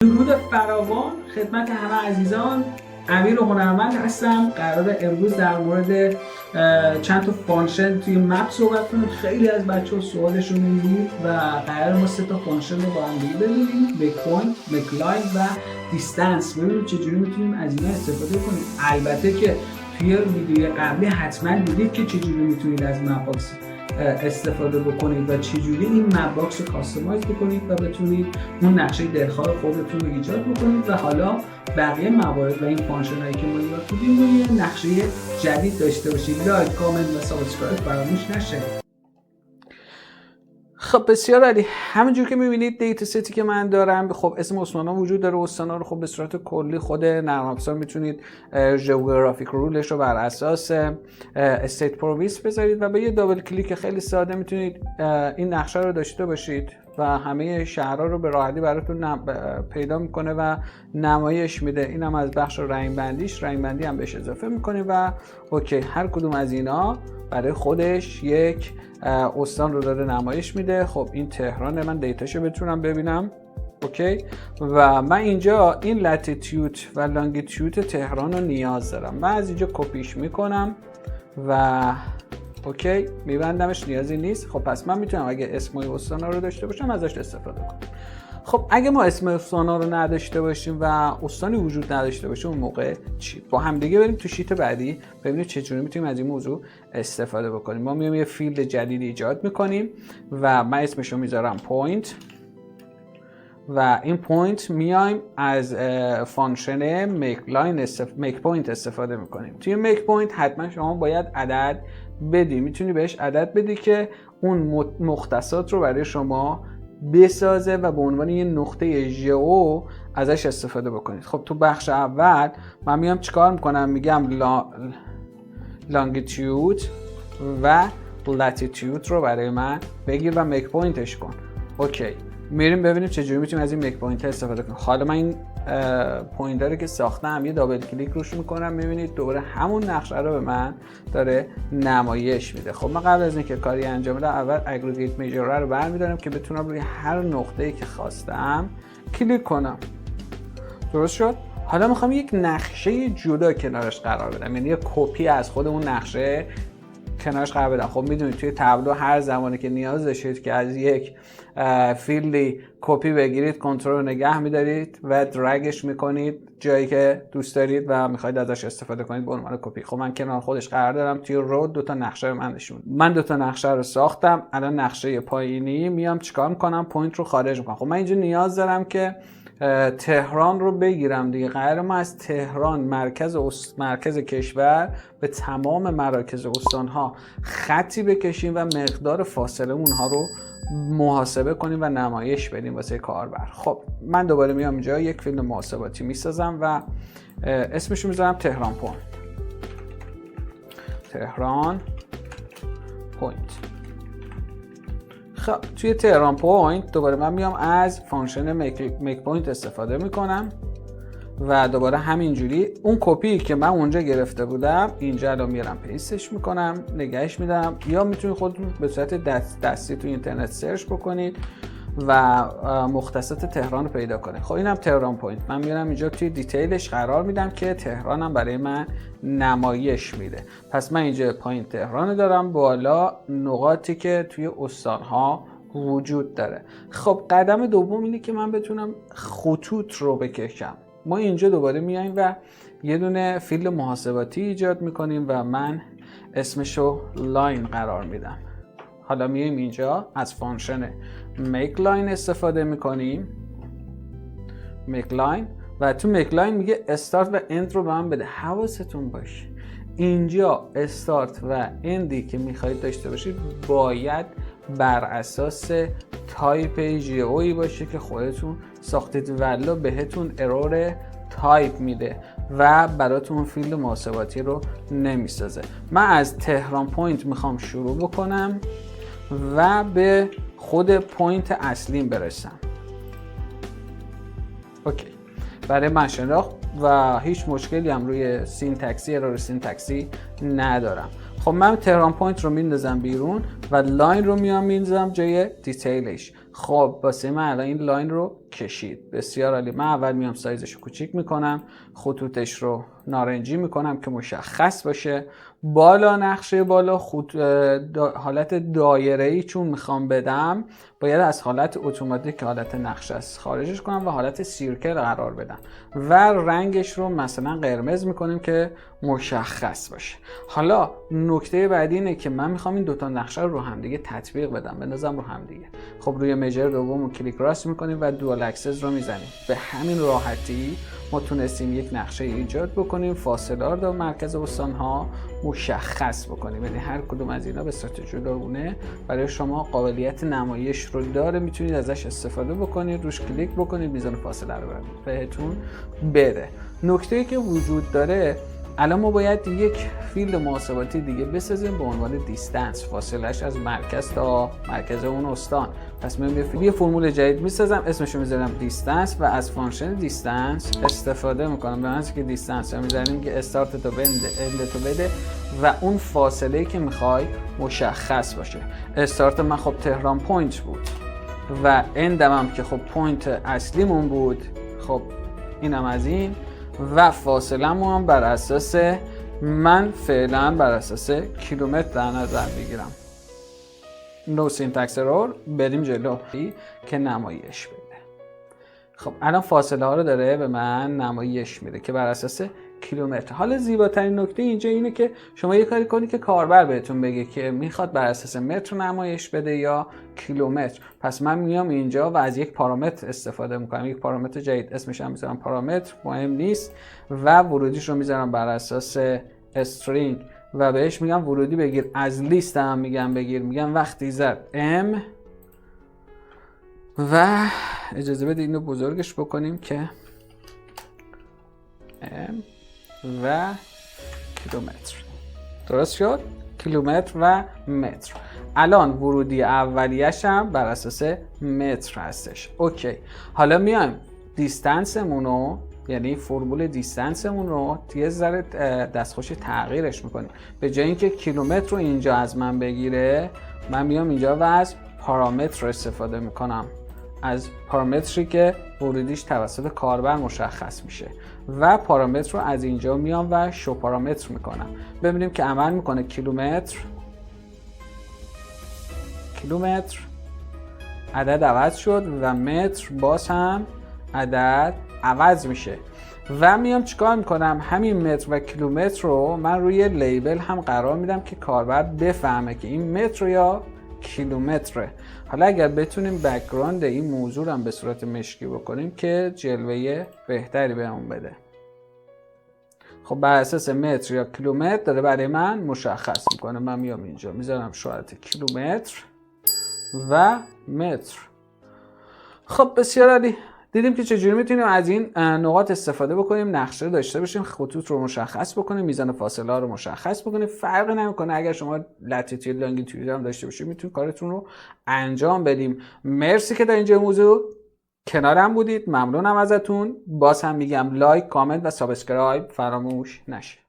درود فراوان خدمت همه عزیزان. امیر هنرمند هستم. قرار امروز در مورد چند تا فانکشن توی مپ صحبت کنیم. خیلی از بچه‌ها سوالشون این بود و قرار ما 3 تا فانکشن رو با هم ببینیم: میک پوینت، میک لاین و دیستنس. ببینیم چجوری میتونیم از اینا استفاده کنیم. البته که توی ویدیوی قبلی حتما دیدید که چجوری میتونید از مپ باکس استفاده بکنید و چجوری این مپ باکس رو کاستماایز بکنید و بتونید اون نقشه دلخواه خودتون رو ایجاد بکنید و حالا بقیه موارد و این فانکشن هایی که ما یاد بودیم رو یه نقشه جدید داشته باشید. لایک، کامنت و سابسکرایب فراموش نشه. خب بسیار عالی. همونجور که میبینید دیتا ستی که من دارم، خب اسم استانا وجود داره. استانا رو خب به صورت کلی خود نرم افزار میتونید ژئوگرافیک رولش رو بر اساس استیت پروویس بذارید و با یه دابل کلیک خیلی ساده میتونید این نقشه رو داشته باشید و همه شهرها رو به راحتی براتون پیدا میکنه و نمایش میده. اینم از بخش رنگ بندیش، رنگ بندی هم بهش اضافه میکنه و اوکی، هر کدوم از اینا برای خودش یک استان رو داره نمایش میده. خب این تهرانه، من دیتاشو بتونم ببینم. اوکی، و من اینجا این لاتیتیود و لانگیتیود تهران رو نیاز دارم. من از اینجا کپیش میکنم و اوکی میبندمش، نیازی نیست. خب پس من میتونم اگه اسم استان رو داشته باشم ازش استفاده کنم. خب اگه ما اسم استان رو نداشته باشیم و استانی وجود نداشته باشه، اون موقع چی؟ با هم دیگه بریم تو شیت بعدی ببینیم چجوری میتونیم از این موضوع استفاده بکنیم. ما میایم یه فیلد جدید ایجاد میکنیم و من اسمش رو میذارم پوینت و این پوینت میایم از فانکشن میک پوینت استفاده میکنیم. توی میک پوینت حتما شما باید عدد بدی، میتونی بهش عدد بدی که اون مختصات رو برای شما بسازه و به عنوان یه نقطه ژئو ازش استفاده بکنید. خب تو بخش اول من میام چیکار میکنم؟ میگم لانگیتیود و لاتیتیود رو برای من بگیر و میک پوینتش کن. اوکی، میریم ببینیم چجوری میتونیم از این میک پوینت استفاده کنیم. حالا من این پوینتر که ساختم یه دابل کلیک روش میکنم، میبینید دوباره همون نقشه رو به من داره نمایش میده. خب من قبل از اینکه کاری انجام بدم اول اگریگیت میجر رو برمیدارم که بتونم روی هر نقطه‌ای که خواستم کلیک کنم. درست شد؟ حالا میخوام یک نقشه جدا کنارش قرار بدم، یعنی یک کپی از خود اون نقشه کنارش قرار بدم. خب میدونید توی تابلو هر زمانی که نیاز داشتید که از یک فیلدی کپی بگیرید، کنترل رو نگه میدارید و درگش میکنید جایی که دوست دارید و میخواید ازش استفاده کنید به عنوان کپی. خب من کنار خودش قرار دارم. توی رو 2 تا نقشه من نشون. من 2 تا نقشه رو ساختم. الان نقشه پایینی میام چیکار میکنم؟ پوینت رو خارج میکنم. خب من اینجا نیاز دارم که تهران رو بگیرم دیگه. قرار ما از تهران مرکز کشور به تمام مراکز استانها خطی بکشیم و مقدار فاصله اونها رو محاسبه کنیم و نمایش بدیم واسه کاربر. خب من دوباره میام اینجا یک فیلد محاسباتی میسازم و اسمش رو میذارم تهران پوینت. تهران پوینت. خب توی تهران پوینت دوباره من میام از فانکشن میک پوینت استفاده میکنم و دوباره همینجوری اون کپی که من اونجا گرفته بودم اینجا الان میارم پیستش میکنم، نگهش میدم. یا میتونید خودتون به صورت دستی توی اینترنت سرچ بکنید و مختصات تهران رو پیدا کنید. خب اینم تهران پوینت. من میارم اینجا توی دیتیلش قرار میدم که تهرانم برای من نمایش میده. پس من اینجا پایین تهران دارم، بالا نقاطی که توی استانها وجود داره. خب قدم دوم اینه که من بتونم خطوط رو بکشم. ما اینجا دوباره میایم و یه دونه فیلد محاسباتی ایجاد میکنیم و من اسمشو لاین قرار میدم. حالا میایم اینجا از فانکشن make line استفاده میکنیم، make line، و تو make line میگه استارت و اند رو به من بده. حواستون باشه اینجا استارت و اندی که میخواید داشته باشید باید بر اساس تایپ ژئویی باشه که خودتون ساختید، ولی بهتون ارور تایپ میده و براتون فیلد محاسباتی رو نمیسازه. من از تهران پوینت میخوام شروع بکنم و به خود پوینت اصلیم برسم. اوکی، برای من شناخت و هیچ مشکلی هم روی سینتکسی ارور سینتکسی ندارم. خب من تهران پوینت رو میندازم بیرون و لاین رو میندازم جای دیتیلش. خب واسه من الان این لاین رو کشید. بسیار عالی. من اول میام سایزش رو کوچیک میکنم، خطوطش رو نارنجی میکنم که مشخص باشه. بالا نقشه بالا حالت دایره‌ای چون میخوام بدم، باید از حالت اتوماتیک که حالت نقشه است خارجش کنم و حالت سیرکل قرار بدم و رنگش رو مثلا قرمز میکنیم که مشخص باشه. حالا نکته بعدی اینه که من میخوام این دوتا نقشه رو هم دیگه تطبیق بدم، بندازم رو هم دیگه. خب روی میجر دوم رو کلیک راست میکنیم و دوال اکسس رو میزنیم. به همین راحتی ما تونستیم یک نقشه ایجاد بکنیم، فاصله ها رو مرکز استان ها مشخص بکنیم. یعنی هر کدوم از اینا به صورت جداگونه برای شما قابلیت نمایش رو داره، میتونید ازش استفاده بکنید، روش کلیک بکنید، میزان فاصله رو بهتون بده. نکته‌ای که وجود داره، الان ما باید یک فیلد محاسباتی دیگه بسازیم به عنوان دیستنس، فاصلهش از مرکز تا مرکز اون استان. پس من یه فرمول جدید میسازم، اسمش رو میذارم دیستنس و از فانکشن دیستنس استفاده میکنم. به معنی که دیستنس رو میذاریم که استارت تو اند تو بده و اون فاصله که میخوای مشخص باشه. استارت من خب تهران پوینت بود و اندم هم که خب پوینت اصلیمون بود. خب اینم از این و فاصله هم بر اساس من فعلا بر اساس کیلومتر در نظر میگیرم. نو سینتکس ارور. بریم جلو که نمایش بده. خب الان فاصله ها رو داره به من نمایش میده که بر اساس کیلومتر. حالا زیباترین نکته اینجا اینه که شما یه کاری کنی که کاربر بهتون بگه که میخواد بر اساس متر نمایش بده یا کیلومتر. پس من میام اینجا و از یک پارامتر استفاده میکنم، یک پارامتر جدید، اسمش هم میذارم پارامتر، مهم نیست، و ورودیش رو میذارم بر اساس استرینگ و بهش میگم ورودی بگیر. از لیست هم میگم بگیر، میگم وقتی زد ام و اجازه بده اینو بزرگش بکنیم که ام و کیلومتر. درست شد؟ کیلومتر و متر. الان ورودی اولیش هم بر اساس متر هستش. اوکی. حالا میایم دیستنسمون رو، یعنی فرمول دیستنسمون رو یه ذره دستخوش تغییرش میکنیم. به جای اینکه کیلومتر رو اینجا از من بگیره، من میام اینجا و از پارامتر استفاده میکنم، از پارامتری که ورودیش توسط کاربر مشخص میشه و پارامتر رو از اینجا میام و شو پارامتر میکنم. ببینیم که عمل میکنه. کیلومتر عدد عوض شد و متر باز هم عدد عوض میشه و میام چیکار میکنم؟ همین متر و کیلومتر رو من روی لیبل هم قرار میدم که کاربر بفهمه که این متر یا کیلومتره. حالا اگر بتونیم بک‌گراند این موضوع رو هم به صورت مشکی بکنیم که جلوه بهتری بهمون بده. خب بر اساس متر یا کیلومتر داره برای من مشخص میکنه. من میام اینجا میذارم شرایط کیلومتر و متر. خب بسیار عالی. دیدیم که چجوری میتونیم از این نقاط استفاده بکنیم، نقشه داشته باشیم، خطوط رو مشخص بکنیم، میزان فاصله ها رو مشخص بکنیم. فرقی نمیکنه اگر شما لاتیتود لانگیتود هم داشته باشید، میتونید کارتون رو انجام بدیم. مرسی که در اینجا موضوع کنارم بودید. ممنونم ازتون. باز هم میگم لایک، کامنت و سابسکرایب فراموش نشه.